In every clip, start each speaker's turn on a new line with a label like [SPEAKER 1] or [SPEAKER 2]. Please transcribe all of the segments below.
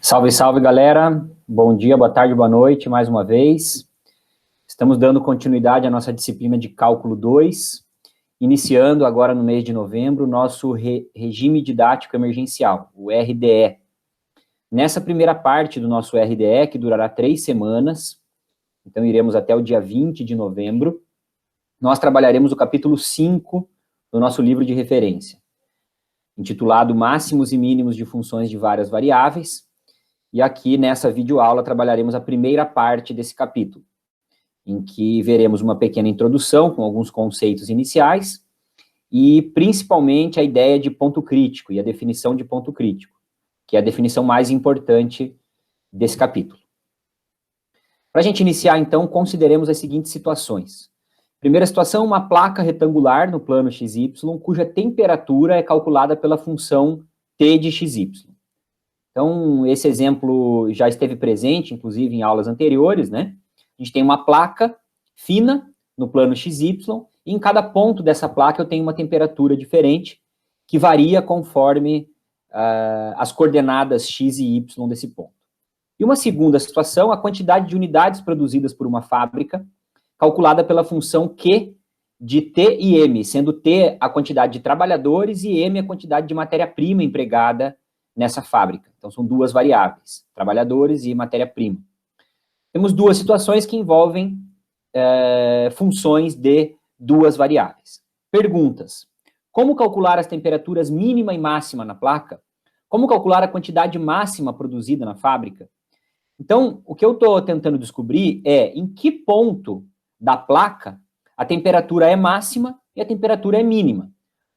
[SPEAKER 1] Salve, salve, galera. Bom dia, boa tarde, boa noite, mais uma vez. Estamos dando continuidade à nossa disciplina de Cálculo 2, iniciando agora no mês de novembro o nosso Regime Didático Emergencial, o RDE. Nessa primeira parte do nosso RDE, que durará 3 semanas, então iremos até o dia 20 de novembro, nós trabalharemos o capítulo 5 do nosso livro de referência, intitulado Máximos e Mínimos de Funções de Várias Variáveis. E aqui, nessa videoaula, trabalharemos a primeira parte desse capítulo, em que veremos uma pequena introdução com alguns conceitos iniciais e, principalmente, a ideia de ponto crítico e a definição de ponto crítico, que é a definição mais importante desse capítulo. Para a gente iniciar, então, consideremos as seguintes situações. Primeira situação, uma placa retangular no plano XY, cuja temperatura é calculada pela função T de XY. Então, esse exemplo já esteve presente, inclusive, em aulas anteriores, né? A gente tem uma placa fina no plano XY, e em cada ponto dessa placa eu tenho uma temperatura diferente, que varia conforme as coordenadas X e Y desse ponto. E uma segunda situação, a quantidade de unidades produzidas por uma fábrica, calculada pela função Q de T e M, sendo T a quantidade de trabalhadores e M a quantidade de matéria-prima empregada nessa fábrica. Então, são duas variáveis, trabalhadores e matéria-prima. Temos duas situações que envolvem funções de duas variáveis. Perguntas. Como calcular as temperaturas mínima e máxima na placa? Como calcular a quantidade máxima produzida na fábrica? Então, o que eu estou tentando descobrir é em que ponto da placa a temperatura é máxima e a temperatura é mínima.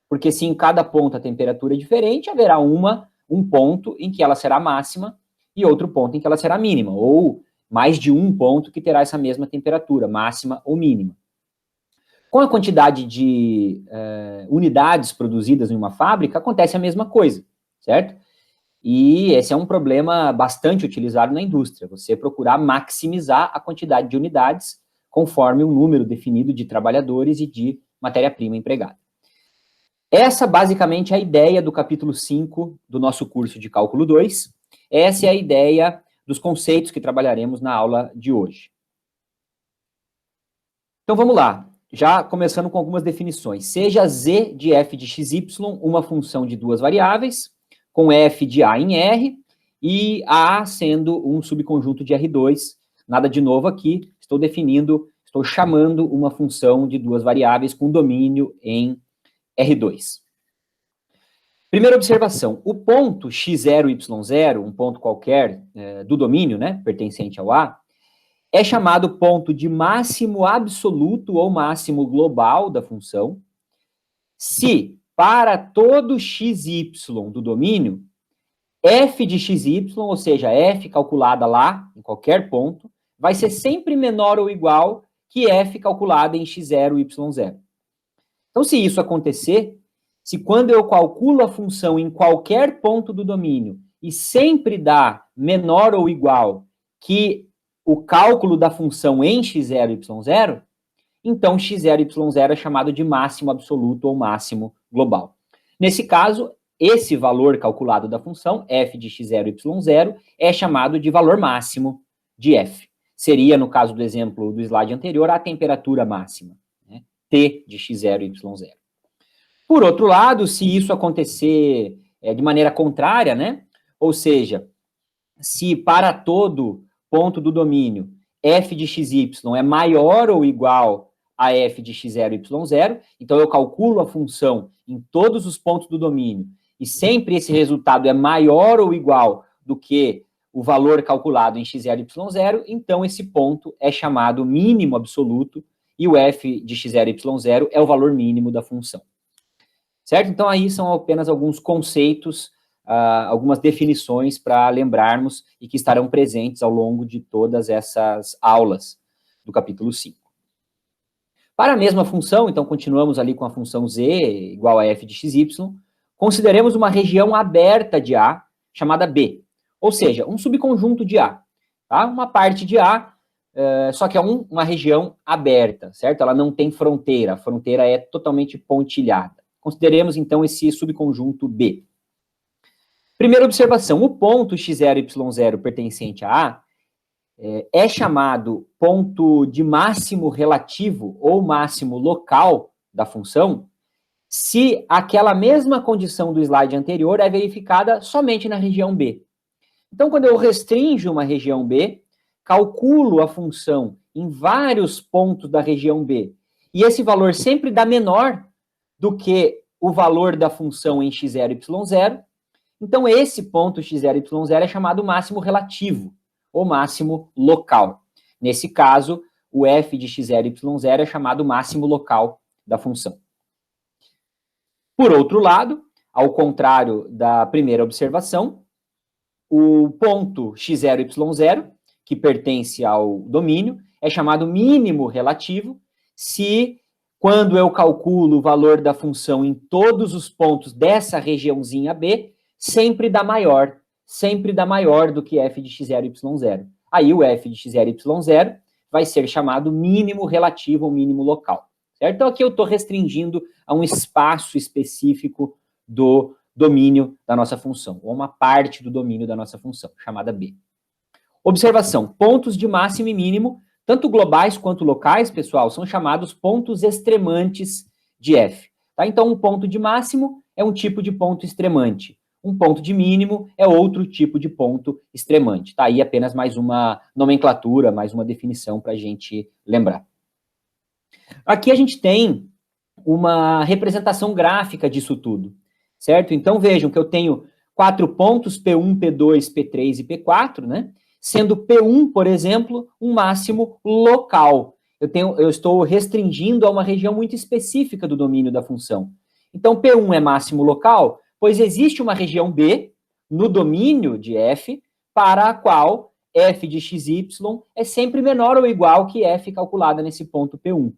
[SPEAKER 1] Porque se em cada ponto a temperatura é diferente, haverá um ponto em que ela será máxima e outro ponto em que ela será mínima, ou mais de um ponto que terá essa mesma temperatura, máxima ou mínima. Com a quantidade de unidades produzidas em uma fábrica, acontece a mesma coisa, certo? E esse é um problema bastante utilizado na indústria, você procurar maximizar a quantidade de unidades conforme o número definido de trabalhadores e de matéria-prima empregada. Essa, basicamente, é a ideia do capítulo 5 do nosso curso de Cálculo 2. Essa é a ideia dos conceitos que trabalharemos na aula de hoje. Então, vamos lá. Já começando com algumas definições. Seja z de f de xy uma função de duas variáveis, com f de a em R, e a sendo um subconjunto de R2. Nada de novo aqui, estou chamando uma função de duas variáveis com domínio em R2. Primeira observação, o ponto x0, y0, um ponto qualquer do domínio, né, pertencente ao A, é chamado ponto de máximo absoluto ou máximo global da função, se para todo xy do domínio, f de xy, ou seja, f calculada lá, em qualquer ponto, vai ser sempre menor ou igual que f calculada em x0, y0. Então, se isso acontecer, se quando eu calculo a função em qualquer ponto do domínio e sempre dá menor ou igual que o cálculo da função em x0, y0, então x0, y0 é chamado de máximo absoluto ou máximo global. Nesse caso, esse valor calculado da função, f de x0, y0, é chamado de valor máximo de f. Seria, no caso do exemplo do slide anterior, a temperatura máxima, né? T de x0, y0. Por outro lado, se isso acontecer de maneira contrária, né? Ou seja, se para todo ponto do domínio f de xy é maior ou igual a f de x0, y0, então eu calculo a função em todos os pontos do domínio e sempre esse resultado é maior ou igual do que o valor calculado em x0, y0, então esse ponto é chamado mínimo absoluto e o f de x0, y0 é o valor mínimo da função. Certo? Então, aí são apenas alguns conceitos, algumas definições para lembrarmos e que estarão presentes ao longo de todas essas aulas do capítulo 5. Para a mesma função, então, continuamos ali com a função z igual a f de xy, consideremos uma região aberta de A, chamada B, ou seja, um subconjunto de A, tá? Uma parte de A, só que é uma região aberta, certo? Ela não tem fronteira, a fronteira é totalmente pontilhada. Consideremos, então, esse subconjunto B. Primeira observação, o ponto x0, y0 pertencente a A é chamado ponto de máximo relativo ou máximo local da função se aquela mesma condição do slide anterior é verificada somente na região B. Então, quando eu restringo uma região B, calculo a função em vários pontos da região B, e esse valor sempre dá menor do que o valor da função em x0, y0, então esse ponto x0, y0 é chamado máximo relativo, ou máximo local. Nesse caso, o f de x0, y0 é chamado máximo local da função. Por outro lado, ao contrário da primeira observação, o ponto x0, y0, que pertence ao domínio, é chamado mínimo relativo se, quando eu calculo o valor da função em todos os pontos dessa regiãozinha B, sempre dá maior do que f de x0, y0. Aí o f de x0, y0 vai ser chamado mínimo relativo ou mínimo local. Certo? Então aqui eu estou restringindo a um espaço específico do domínio da nossa função, ou uma parte do domínio da nossa função, chamada B. Observação, pontos de máximo e mínimo, tanto globais quanto locais, pessoal, são chamados pontos extremantes de f. Tá? Então, um ponto de máximo é um tipo de ponto extremante. Um ponto de mínimo é outro tipo de ponto extremante. Tá aí apenas mais uma nomenclatura, mais uma definição para a gente lembrar. Aqui a gente tem uma representação gráfica disso tudo, certo? Então, vejam que eu tenho 4 pontos, P1, P2, P3 e P4, né? Sendo P1, por exemplo, um máximo local. Eu estou restringindo a uma região muito específica do domínio da função. Então, P1 é máximo local, pois existe uma região B no domínio de f, para a qual f de xy é sempre menor ou igual que f calculada nesse ponto P1.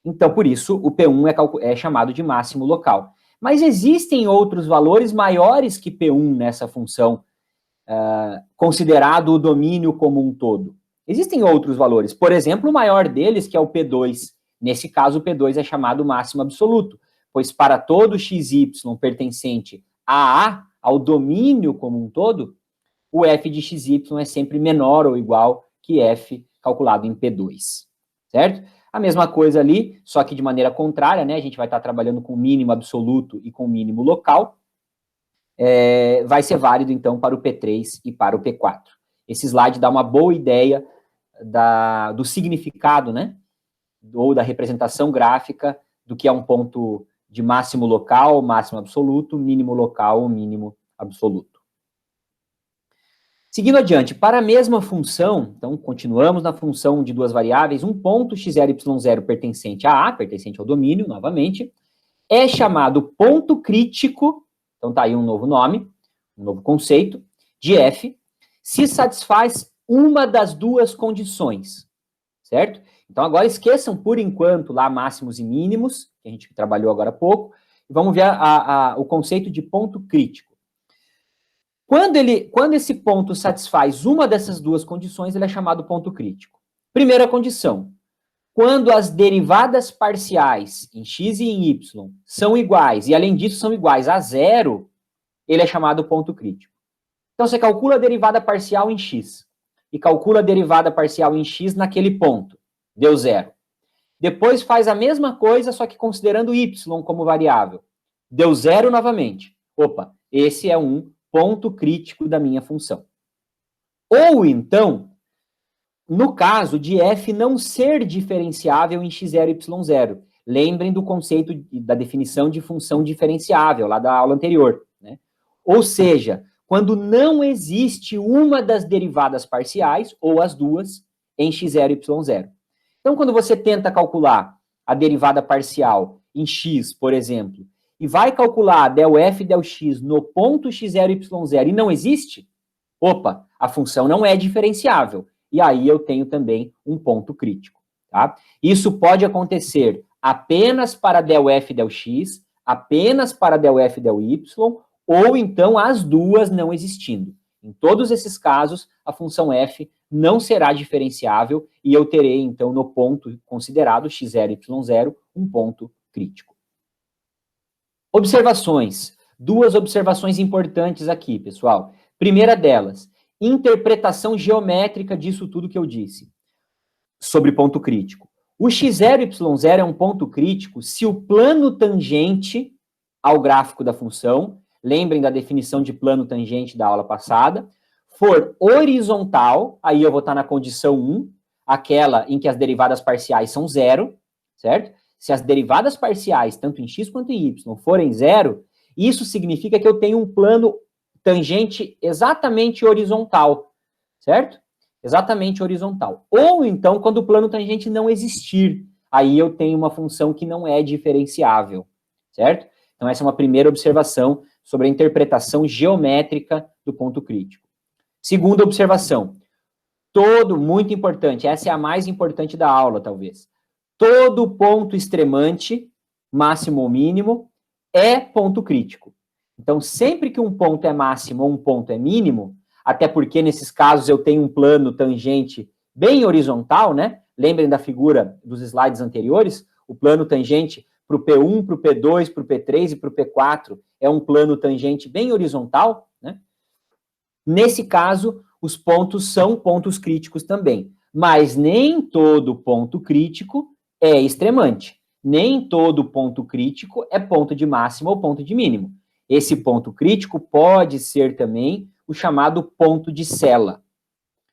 [SPEAKER 1] Então, por isso, o P1 é chamado de máximo local. Mas existem outros valores maiores que P1 nessa função, considerado o domínio como um todo. Existem outros valores. Por exemplo, o maior deles, que é o P2. Nesse caso, o P2 é chamado máximo absoluto, pois para todo xy pertencente a A, ao domínio como um todo, o f de xy é sempre menor ou igual que f calculado em P2. Certo? A mesma coisa ali, só que de maneira contrária, né? A gente vai estar trabalhando com mínimo absoluto e com mínimo local. Vai ser válido, então, para o P3 e para o P4. Esse slide dá uma boa ideia do significado, né? Ou da representação gráfica do que é um ponto de máximo local, máximo absoluto, mínimo local ou mínimo absoluto. Seguindo adiante, para a mesma função, então, continuamos na função de duas variáveis, um ponto x0, y0 pertencente a A, pertencente ao domínio, novamente, é chamado ponto crítico, então tá aí um novo nome, um novo conceito, de f, se satisfaz uma das duas condições, certo? Então agora esqueçam por enquanto lá máximos e mínimos, que a gente trabalhou agora há pouco, e vamos ver o conceito de ponto crítico. Quando esse ponto satisfaz uma dessas duas condições, ele é chamado ponto crítico. Primeira condição, quando as derivadas parciais em x e em y são iguais, e além disso são iguais a zero, ele é chamado ponto crítico. Então você calcula a derivada parcial em x, e calcula a derivada parcial em x naquele ponto, deu zero. Depois faz a mesma coisa, só que considerando y como variável, deu zero novamente. Opa, esse é um ponto crítico da minha função. Ou então, no caso de f não ser diferenciável em x0 e y0. Lembrem do conceito da definição de função diferenciável, lá da aula anterior, né? Ou seja, quando não existe uma das derivadas parciais, ou as duas, em x0 e y0. Então, quando você tenta calcular a derivada parcial em x, por exemplo, e vai calcular del f del x no ponto x0 e y0 e não existe, opa, a função não é diferenciável. E aí eu tenho também um ponto crítico. Tá? Isso pode acontecer apenas para del f del x, apenas para del f del y, ou então as duas não existindo. Em todos esses casos, a função f não será diferenciável e eu terei, então, no ponto considerado x0 e y0, um ponto crítico. Observações. Duas observações importantes aqui, pessoal. Primeira delas, interpretação geométrica disso tudo que eu disse sobre ponto crítico. O x0 e y0 é um ponto crítico se o plano tangente ao gráfico da função, lembrem da definição de plano tangente da aula passada, for horizontal, aí eu vou estar na condição 1, aquela em que as derivadas parciais são zero, certo? Se as derivadas parciais, tanto em x quanto em y, forem zero, isso significa que eu tenho um plano tangente exatamente horizontal, certo? Exatamente horizontal. Ou então, quando o plano tangente não existir, aí eu tenho uma função que não é diferenciável, certo? Então, essa é uma primeira observação sobre a interpretação geométrica do ponto crítico. Segunda observação, muito importante, essa é a mais importante da aula, talvez. Todo ponto extremante, máximo ou mínimo, é ponto crítico. Então, sempre que um ponto é máximo ou um ponto é mínimo, até porque nesses casos eu tenho um plano tangente bem horizontal, né? Lembrem da figura dos slides anteriores, o plano tangente para o P1, para o P2, para o P3 e para o P4 é um plano tangente bem horizontal, né? Nesse caso, os pontos são pontos críticos também. Mas nem todo ponto crítico é extremante. Nem todo ponto crítico é ponto de máximo ou ponto de mínimo. Esse ponto crítico pode ser também o chamado ponto de Sella.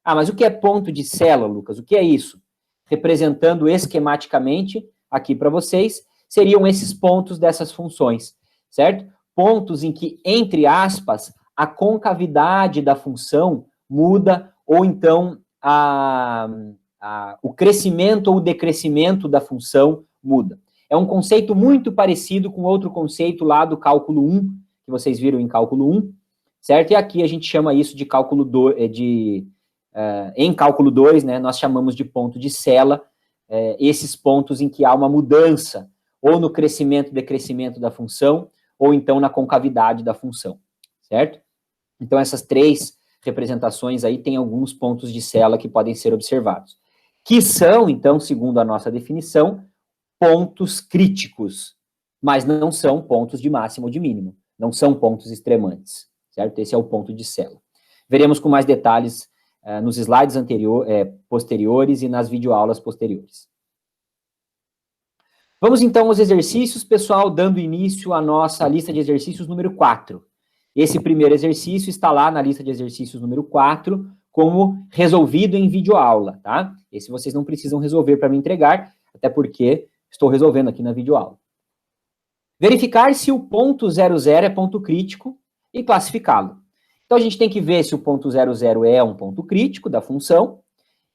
[SPEAKER 1] Ah, mas o que é ponto de Sella, Lucas? O que é isso? Representando esquematicamente aqui para vocês, seriam esses pontos dessas funções, certo? Pontos em que, entre aspas, a concavidade da função muda, ou então o crescimento ou o decrescimento da função muda. É um conceito muito parecido com outro conceito lá do cálculo 1, que vocês viram em cálculo 1, certo? E aqui a gente chama isso de cálculo 2, em cálculo 2, né, nós chamamos de ponto de Sella, esses pontos em que há uma mudança, ou no crescimento e decrescimento da função, ou então na concavidade da função, certo? Então, essas três representações aí têm alguns pontos de Sella que podem ser observados, que são, então, segundo a nossa definição, pontos críticos, mas não são pontos de máximo ou de mínimo, não são pontos extremantes, certo? Esse é o ponto de Sella. Veremos com mais detalhes nos slides posteriores e nas videoaulas posteriores. Vamos, então, aos exercícios, pessoal, dando início à nossa lista de exercícios número 4. Esse primeiro exercício está lá na lista de exercícios número 4, como resolvido em videoaula, tá? Esse vocês não precisam resolver para me entregar, até porque estou resolvendo aqui na videoaula. Verificar se o ponto 00 é ponto crítico e classificá-lo. Então, a gente tem que ver se o ponto 00 é um ponto crítico da função,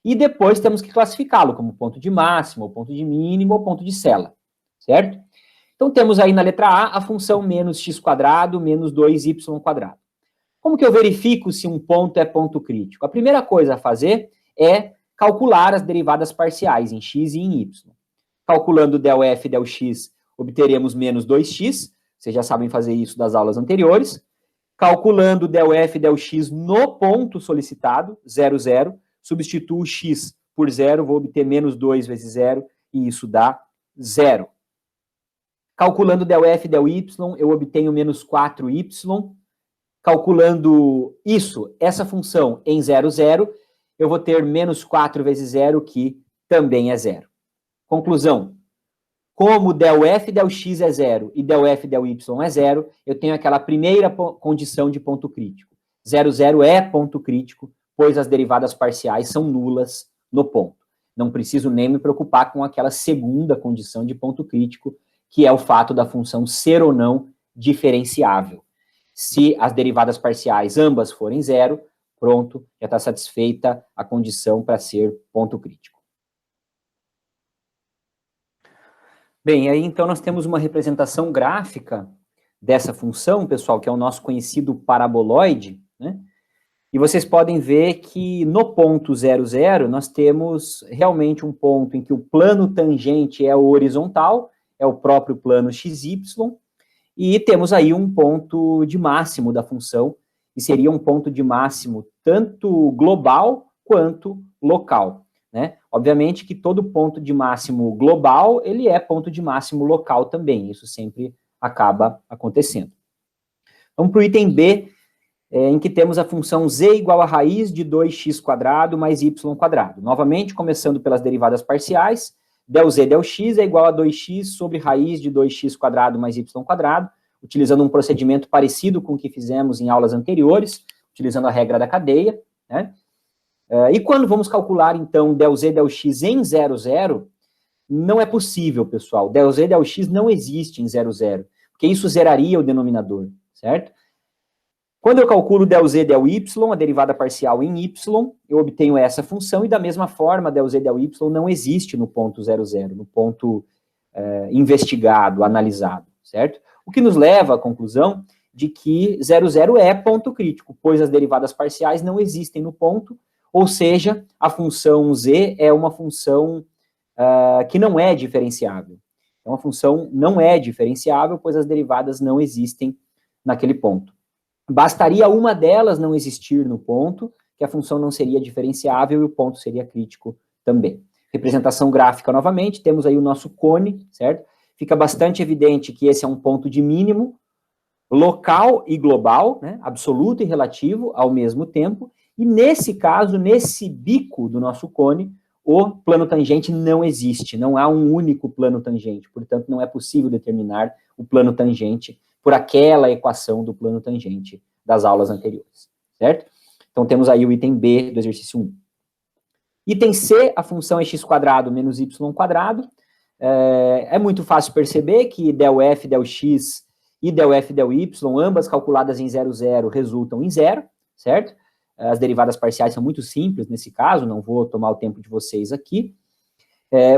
[SPEAKER 1] e depois temos que classificá-lo como ponto de máximo, ou ponto de mínimo, ou ponto de Sella, certo? Então, temos aí na letra A função menos x² menos 2y². Como que eu verifico se um ponto é ponto crítico? A primeira coisa a fazer é calcular as derivadas parciais em x e em y. Calculando del f e del x, obteremos menos 2x, vocês já sabem fazer isso das aulas anteriores. Calculando del f e del x no ponto solicitado, 0, 0, substituo x por 0, vou obter menos 2 vezes 0, e isso dá 0. Calculando del f e del y, eu obtenho menos 4y. Calculando isso, essa função em 0, 0, eu vou ter menos 4 vezes 0, que também é 0. Conclusão. Como del f e del x é 0 e del f e del y é 0, eu tenho aquela primeira condição de ponto crítico. 0, 0 é ponto crítico, pois as derivadas parciais são nulas no ponto. Não preciso nem me preocupar com aquela segunda condição de ponto crítico, que é o fato da função ser ou não diferenciável. Se as derivadas parciais ambas forem 0, pronto, já está satisfeita a condição para ser ponto crítico. Bem, aí então nós temos uma representação gráfica dessa função, pessoal, que é o nosso conhecido paraboloide, né? E vocês podem ver que no ponto 0, 0, nós temos realmente um ponto em que o plano tangente é o horizontal, é o próprio plano XY, e temos aí um ponto de máximo da função, e seria um ponto de máximo tanto global quanto local, né? Obviamente que todo ponto de máximo global, ele é ponto de máximo local também, isso sempre acaba acontecendo. Vamos para o item B, em que temos a função z igual a raiz de 2x² mais y². Novamente, começando pelas derivadas parciais, del z del x é igual a 2x sobre raiz de 2x² mais y², utilizando um procedimento parecido com o que fizemos em aulas anteriores, utilizando a regra da cadeia, né? E quando vamos calcular, então, del z del x em 0, 0, não é possível, pessoal. Del z del x não existe em 0, 0, porque isso zeraria o denominador, certo? Quando eu calculo del z del y, a derivada parcial em y, eu obtenho essa função, e da mesma forma, del z del y não existe no ponto 0, 0, no ponto investigado, analisado, certo? O que nos leva à conclusão de que 0, 0 é ponto crítico, pois as derivadas parciais não existem no ponto, ou seja, a função z é uma função que não é diferenciável. Então, a função não é diferenciável, pois as derivadas não existem naquele ponto. Bastaria uma delas não existir no ponto, que a função não seria diferenciável e o ponto seria crítico também. Representação gráfica novamente, temos aí o nosso cone, certo? Fica bastante evidente que esse é um ponto de mínimo, local e global, né? Absoluto e relativo ao mesmo tempo, e nesse caso, nesse bico do nosso cone, o plano tangente não existe, não há um único plano tangente, portanto, não é possível determinar o plano tangente por aquela equação do plano tangente das aulas anteriores, certo? Então, temos aí o item B do exercício 1. Item C, a função é x² menos y². É muito fácil perceber que del f, del x e del f, del y, ambas calculadas em 0, 0, resultam em 0, certo? As derivadas parciais são muito simples nesse caso, não vou tomar o tempo de vocês aqui,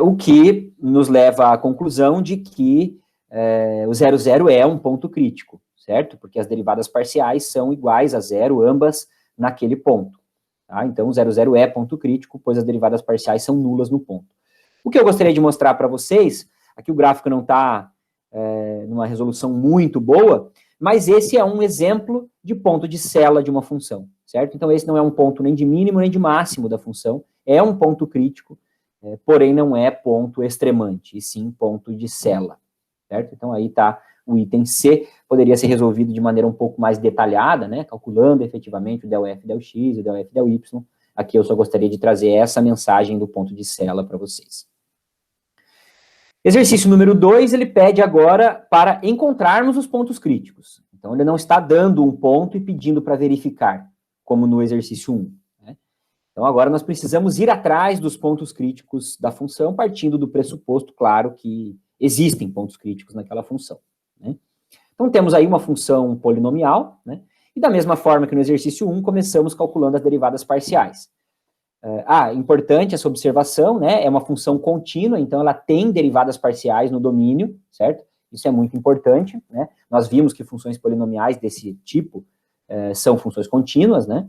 [SPEAKER 1] o que nos leva à conclusão de que o 0, 0 é um ponto crítico, certo? Porque as derivadas parciais são iguais a 0, ambas naquele ponto. Tá? Então, o 0, 0 é ponto crítico, pois as derivadas parciais são nulas no ponto. O que eu gostaria de mostrar para vocês, aqui o gráfico não está numa resolução muito boa, mas esse é um exemplo de ponto de cela de uma função, certo? Então, esse não é um ponto nem de mínimo nem de máximo da função, é um ponto crítico, porém não é ponto extremante, e sim ponto de cela, certo? Então, aí está o item C, poderia ser resolvido de maneira um pouco mais detalhada, né? Calculando efetivamente o del f, del x, o del f, del y. Aqui eu só gostaria de trazer essa mensagem do ponto de cela para vocês. Exercício número 2, ele pede agora para encontrarmos os pontos críticos. Então, ele não está dando um ponto e pedindo para verificar, como no exercício 1. Né? Então, agora nós precisamos ir atrás dos pontos críticos da função, partindo do pressuposto, claro, que existem pontos críticos naquela função. Né? Então, temos aí uma função polinomial, né? E da mesma forma que no exercício 1, começamos calculando as derivadas parciais. Importante essa observação, né? É uma função contínua, então ela tem derivadas parciais no domínio, certo? Isso é muito importante, né? Nós vimos que funções polinomiais desse tipo são funções contínuas, né?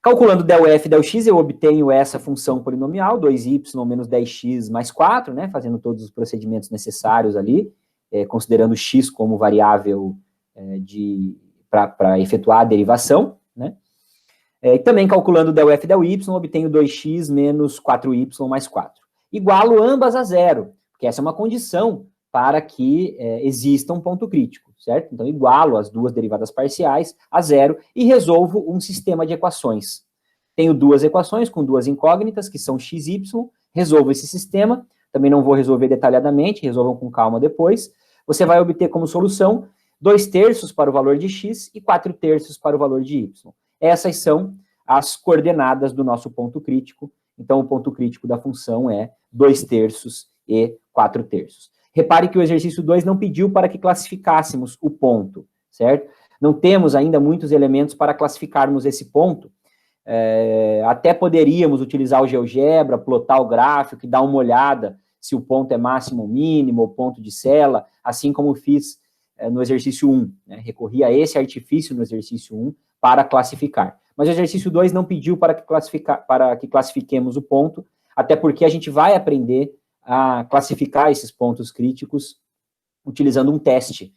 [SPEAKER 1] Calculando del f, del x, eu obtenho essa função polinomial, 2y menos 10x mais 4, né? Fazendo todos os procedimentos necessários ali, considerando x como variável para efetuar a derivação, né? E também calculando del f, del y, obtenho 2x menos 4y mais 4. Igualo ambas a zero, porque essa é uma condição para que exista um ponto crítico, certo? Então, igualo as duas derivadas parciais a zero e resolvo um sistema de equações. Tenho duas equações com duas incógnitas, que são x e y, resolvo esse sistema, também não vou resolver detalhadamente, resolvam com calma depois. Você vai obter como solução 2/3 para o valor de x e 4/3 para o valor de y. Essas são as coordenadas do nosso ponto crítico. Então, o ponto crítico da função é 2/3 e 4/3. Repare que o exercício 2 não pediu para que classificássemos o ponto, certo? Não temos ainda muitos elementos para classificarmos esse ponto. Até poderíamos utilizar o GeoGebra, plotar o gráfico e dar uma olhada se o ponto é máximo ou mínimo, ou ponto de cela, assim como fiz no exercício 1. Né? Recorri a esse artifício no exercício 1, para classificar. Mas o exercício 2 não pediu para que classifiquemos o ponto, até porque a gente vai aprender a classificar esses pontos críticos utilizando um teste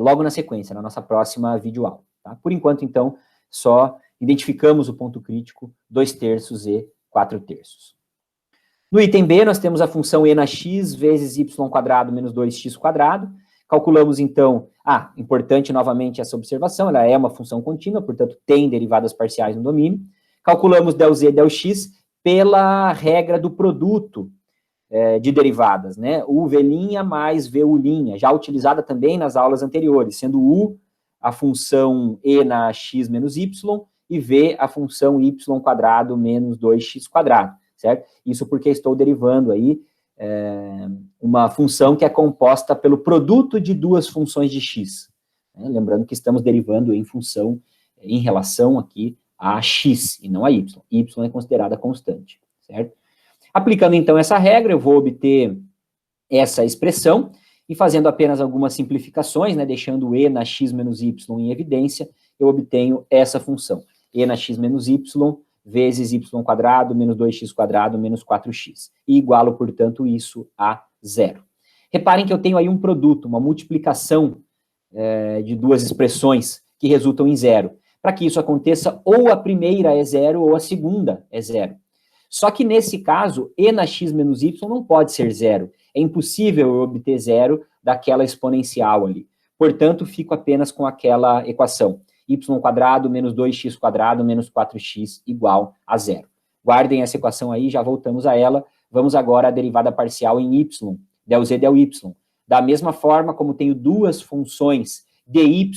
[SPEAKER 1] logo na sequência, na nossa próxima videoaula. Tá? Por enquanto, então, só identificamos o ponto crítico 2/3 e 4/3. No item B, nós temos a função e na x vezes y² menos 2x², Calculamos, então, importante novamente essa observação, ela é uma função contínua, portanto, tem derivadas parciais no domínio. Calculamos ΔZ, ΔX pela regra do produto de derivadas, né? UV' mais VU', já utilizada também nas aulas anteriores, sendo U a função E na x menos y e V a função y² menos 2x², certo? Isso porque estou derivando aí uma função que é composta pelo produto de duas funções de x. Né? Lembrando que estamos derivando em função, em relação aqui a x e não a y. Y é considerada constante, certo? Aplicando então essa regra, eu vou obter essa expressão e fazendo apenas algumas simplificações, né, deixando o e na x menos y em evidência, eu obtenho essa função. E na x menos y vezes y² menos 2x² menos 4x. E igualo, portanto, isso a zero. Reparem que eu tenho aí um produto, uma multiplicação de duas expressões que resultam em zero. Para que isso aconteça, ou a primeira é zero ou a segunda é zero. Só que nesse caso, e na x menos y não pode ser zero. É impossível eu obter zero daquela exponencial ali. Portanto, fico apenas com aquela equação. Y² menos 2x² menos 4x igual a zero. Guardem essa equação aí, já voltamos a ela. Vamos agora à derivada parcial em y, ΔZ, ΔY. Da mesma forma, como tenho duas funções dy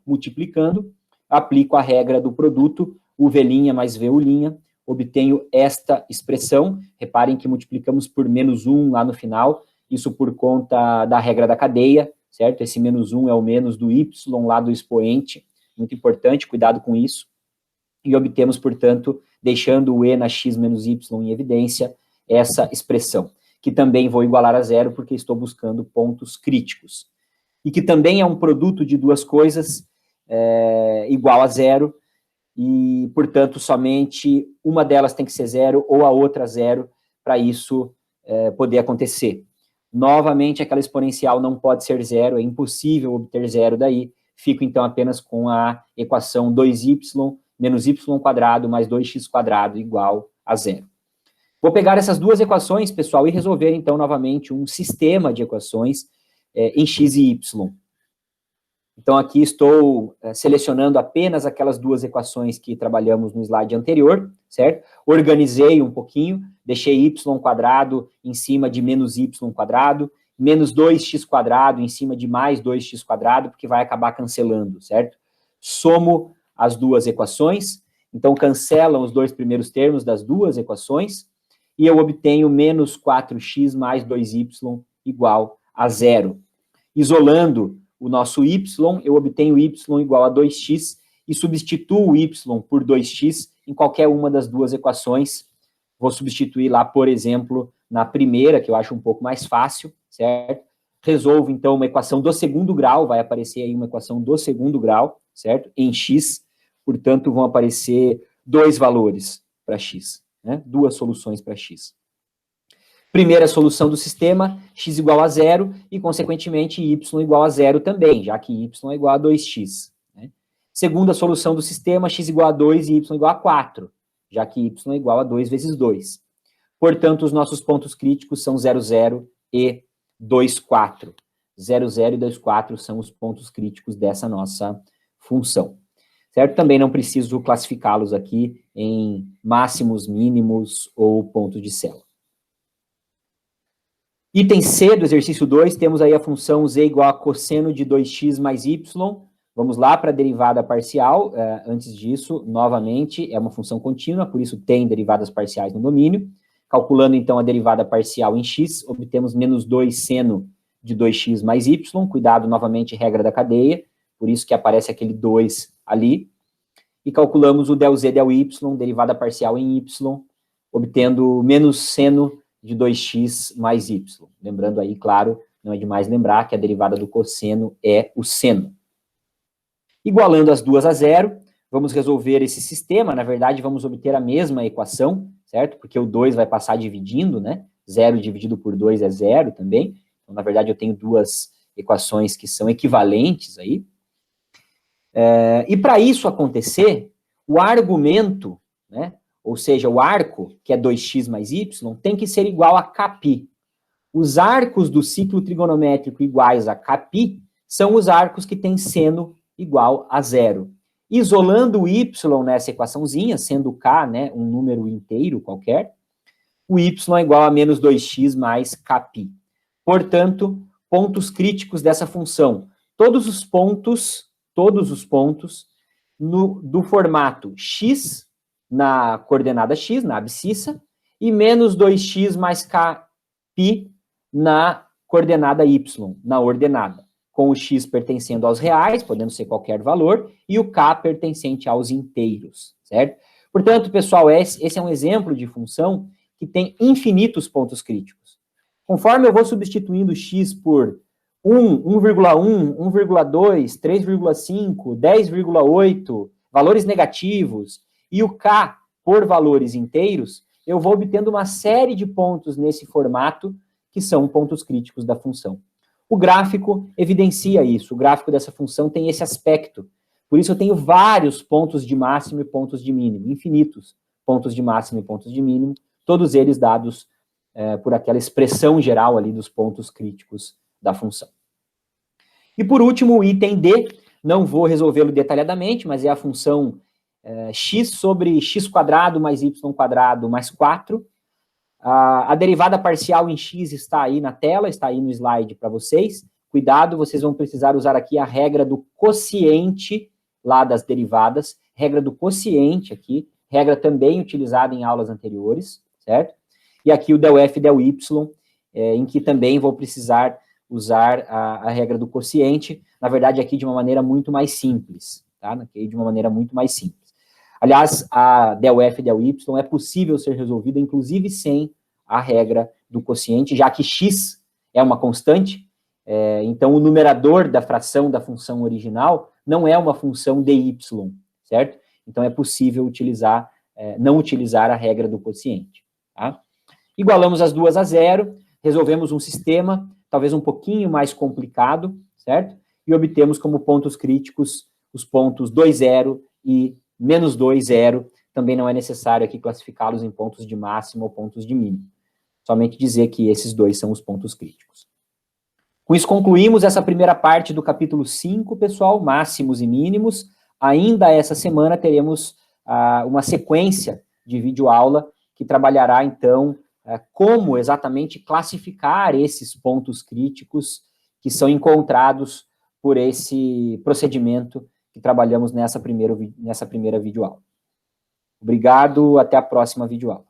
[SPEAKER 1] multiplicando, aplico a regra do produto, UV' mais VU', obtenho esta expressão. Reparem que multiplicamos por menos 1 lá no final, isso por conta da regra da cadeia, certo? Esse menos 1 é o menos do y lá do expoente, muito importante, cuidado com isso. E obtemos, portanto, deixando o e na x menos y em evidência, essa expressão, que também vou igualar a zero porque estou buscando pontos críticos. E que também é um produto de duas coisas igual a zero, e, portanto, somente uma delas tem que ser zero ou a outra zero para isso poder acontecer. Novamente, aquela exponencial não pode ser zero, é impossível obter zero daí, fico então apenas com a equação 2y menos y² mais 2x² igual a zero. Vou pegar essas duas equações, pessoal, e resolver então novamente um sistema de equações em x e y. Então, aqui estou selecionando apenas aquelas duas equações que trabalhamos no slide anterior, certo? Organizei um pouquinho, deixei y² em cima de menos y², menos 2x² em cima de mais 2x², porque vai acabar cancelando, certo? Somo as duas equações, então cancelam os dois primeiros termos das duas equações, e eu obtenho menos 4x mais 2y igual a zero. Isolando o nosso y, eu obtenho y igual a 2x e substituo o y por 2x em qualquer uma das duas equações. Vou substituir lá, por exemplo, na primeira, que eu acho um pouco mais fácil, certo? Resolvo, então, uma equação do segundo grau, vai aparecer aí uma equação do segundo grau, certo? Em x, portanto, vão aparecer dois valores para x, né? Duas soluções para x. Primeira solução do sistema, x igual a zero, e, consequentemente, y igual a zero também, já que y é igual a 2x. Né? Segunda solução do sistema, x igual a 2 e y igual a 4, já que y é igual a 2 vezes 2. Portanto, os nossos pontos críticos são 0, 0 e 2, 4. 0, 0 e 2, 4 são os pontos críticos dessa nossa função. Certo? Também não preciso classificá-los aqui em máximos, mínimos ou pontos de célula. Item C do exercício 2, temos aí a função z igual a cosseno de 2x mais y. Vamos lá para a derivada parcial. Antes disso, novamente, é uma função contínua, por isso tem derivadas parciais no domínio. Calculando, então, a derivada parcial em x, obtemos menos 2 seno de 2x mais y. Cuidado, novamente, regra da cadeia, por isso que aparece aquele 2 ali. E calculamos o ΔZ, ΔY, derivada parcial em y, obtendo menos seno de 2x mais y. Lembrando aí, claro, não é demais lembrar que a derivada do cosseno é o seno. Igualando as duas a zero, vamos resolver esse sistema. Na verdade, vamos obter a mesma equação, certo? Porque o 2 vai passar dividindo, né? 0 dividido por 2 é 0 também. Então, na verdade, eu tenho duas equações que são equivalentes aí. E para isso acontecer, o argumento, né? Ou seja, o arco, que é 2x mais y, tem que ser igual a κ. Os arcos do ciclo trigonométrico iguais a Kπ são os arcos que têm seno igual a 0. Isolando o y nessa equaçãozinha, sendo K, né, um número inteiro qualquer, o y é igual a menos 2x mais Kπ. Portanto, pontos críticos dessa função. Todos os pontos do formato x na coordenada x, na abscissa, e menos 2x mais Kπ na coordenada y, na ordenada, com o x pertencendo aos reais, podendo ser qualquer valor, e o k pertencente aos inteiros, certo? Portanto, pessoal, esse é um exemplo de função que tem infinitos pontos críticos. Conforme eu vou substituindo x por 1, 1,1, 1,2, 3,5, 10,8, valores negativos, e o k por valores inteiros, eu vou obtendo uma série de pontos nesse formato, que são pontos críticos da função. O gráfico evidencia isso, o gráfico dessa função tem esse aspecto. Por isso eu tenho vários pontos de máximo e pontos de mínimo, infinitos pontos de máximo e pontos de mínimo, todos eles dados por aquela expressão geral ali dos pontos críticos da função. E por último, o item D, não vou resolvê-lo detalhadamente, mas é a função x sobre x² mais y² mais 4. A derivada parcial em x está aí na tela, está aí no slide para vocês. Cuidado, vocês vão precisar usar aqui a regra do quociente lá das derivadas, regra do quociente aqui, regra também utilizada em aulas anteriores, certo? E aqui o del f e del y, em que também vou precisar usar a regra do quociente, na verdade aqui de uma maneira muito mais simples, tá? Aqui de uma maneira muito mais simples. Aliás, a del f e del y é possível ser resolvida, inclusive sem a regra do quociente, já que x é uma constante, então o numerador da fração da função original não é uma função dy, certo? Então é possível utilizar, não utilizar a regra do quociente, tá? Igualamos as duas a zero, resolvemos um sistema, talvez um pouquinho mais complicado, certo? E obtemos como pontos críticos os pontos 2, 0 e menos 2, 0, também não é necessário aqui classificá-los em pontos de máximo ou pontos de mínimo. Somente dizer que esses dois são os pontos críticos. Com isso concluímos essa primeira parte do capítulo 5, pessoal, máximos e mínimos. Ainda essa semana teremos uma sequência de videoaula que trabalhará, então, como exatamente classificar esses pontos críticos que são encontrados por esse procedimento que trabalhamos nessa primeira videoaula. Obrigado, até a próxima videoaula.